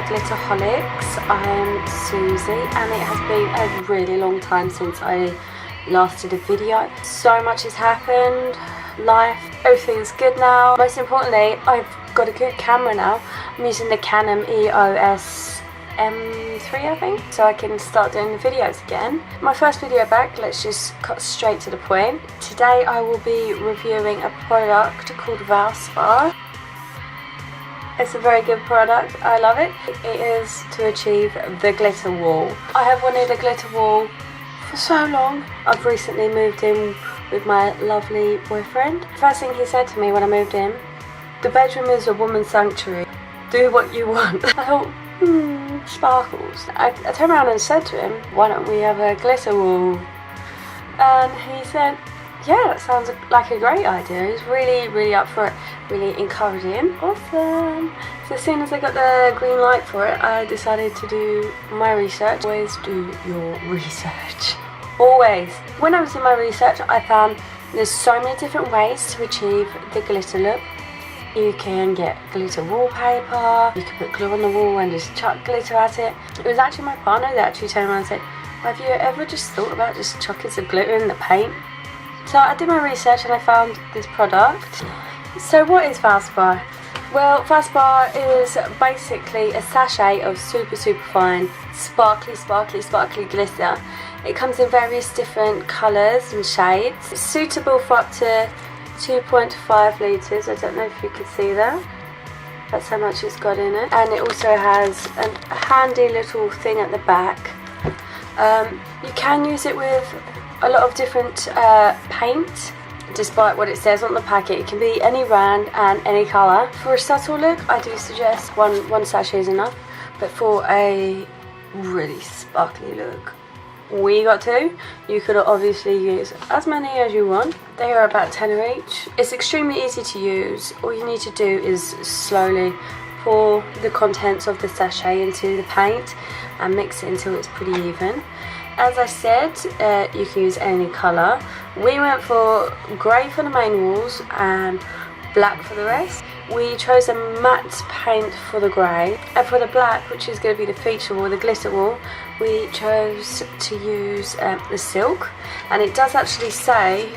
Glitterholics. I'm Susie and it has been a really long time since I last did a video. So much has happened, life, everything's good now. Most importantly, I've got a good camera now. I'm using the Canon EOS M3 I think, so I can start doing the videos again. My first video back, let's just cut straight to the point. Today I will be reviewing a product called Valspar. It's a very good product, I love it. It is to achieve the glitter wall. I have wanted a glitter wall for so long. I've recently moved in with my lovely boyfriend. First thing he said to me when I moved in, the bedroom is a woman's sanctuary. Do what you want. I thought, sparkles. I turned around and said to him, why don't we have a glitter wall? And he said, yeah, that sounds like a great idea. He was really up for it, really encouraging. Awesome. So as soon as I got the green light for it, I decided to do my research. Always do your research. Always. When I was doing my research, I found there's so many different ways to achieve the glitter look. You can get glitter wallpaper, you can put glue on the wall and just chuck glitter at it. It was actually my partner that actually turned around and said, have you ever just thought about just chucking some glitter in the paint? So I did my research and I found this product. So what is Valspar? Well, Valspar is basically a sachet of super fine, sparkly glitter. It comes in various different colours and shades. It's suitable for up to 2.5 litres. I don't know if you can see that. That's how much it's got in it. And it also has a handy little thing at the back. You can use it with a lot of different paint, despite what it says on the packet. It can be any brand and any colour. For a subtle look, I do suggest one sachet is enough, but for a really sparkly look, we got two. You could obviously use as many as you want. They are about 10 each. It's extremely easy to use. All you need to do is slowly pour the contents of the sachet into the paint and mix it until it's pretty even. As I said, you can use any colour. We went for grey for the main walls and black for the rest. We chose a matte paint for the grey, and for the black, which is going to be the feature wall, the glitter wall, we chose to use the silk. And it does actually say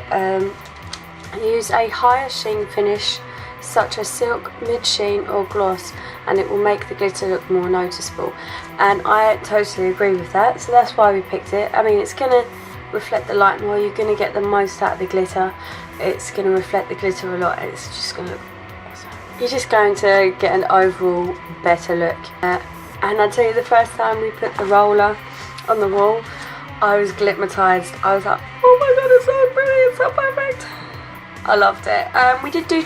use a higher sheen finish such as silk, mid sheen or gloss, and it will make the glitter look more noticeable. And I totally agree with that, so that's why we picked it. I mean, it's going to reflect the light more, you're going to get the most out of the glitter, it's going to reflect the glitter a lot, and it's just going to look awesome. You're just going to get an overall better look. And I tell you, the first time we put the roller on the wall, I was glitmatized. I was like, oh my god, it's so pretty, it's so perfect. I loved it. We did do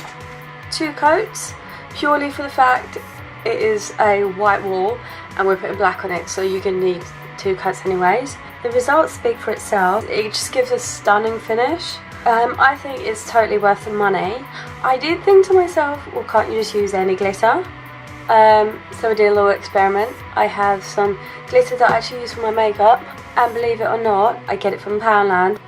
2 coats, purely for the fact it is a white wall and we're putting black on it, so you're going to need 2 coats anyways. The results speak for itself. It just gives a stunning finish. I think it's totally worth the money. I did think to myself, well, can't you just use any glitter? So I did a little experiment. I have some glitter that I actually use for my makeup, and believe it or not, I get it from Poundland,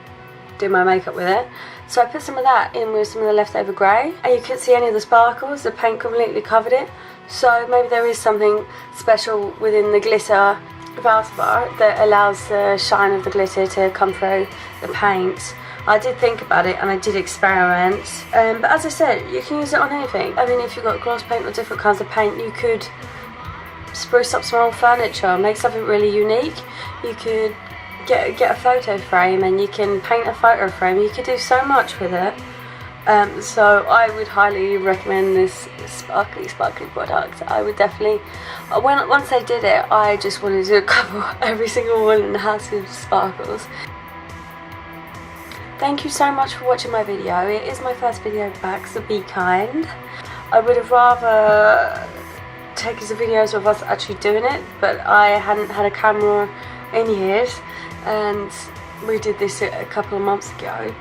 do my makeup with it. So I put some of that in with some of the leftover grey, and you couldn't see any of the sparkles. The paint completely covered it. So maybe there is something special within the glitter Valspar that allows the shine of the glitter to come through the paint. I did think about it and I did experiment, but as I said, you can use it on anything. I mean, if you've got gloss paint or different kinds of paint, you could spruce up some old furniture, make something really unique. You could get a photo frame and you can paint a photo frame. You could do so much with it. So I would highly recommend this sparkly product. I would definitely, once I did it, I just wanted to cover every single one in the house with sparkles. Thank you so much for watching my video. It is my first video back, so be kind. I would have rather taken some videos of us actually doing it, but I hadn't had a camera in years, and we did this a couple of months ago.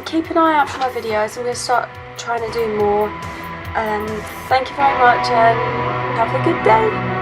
Keep an eye out for my videos. I'm going to start trying to do more. Thank you very much and have a good day.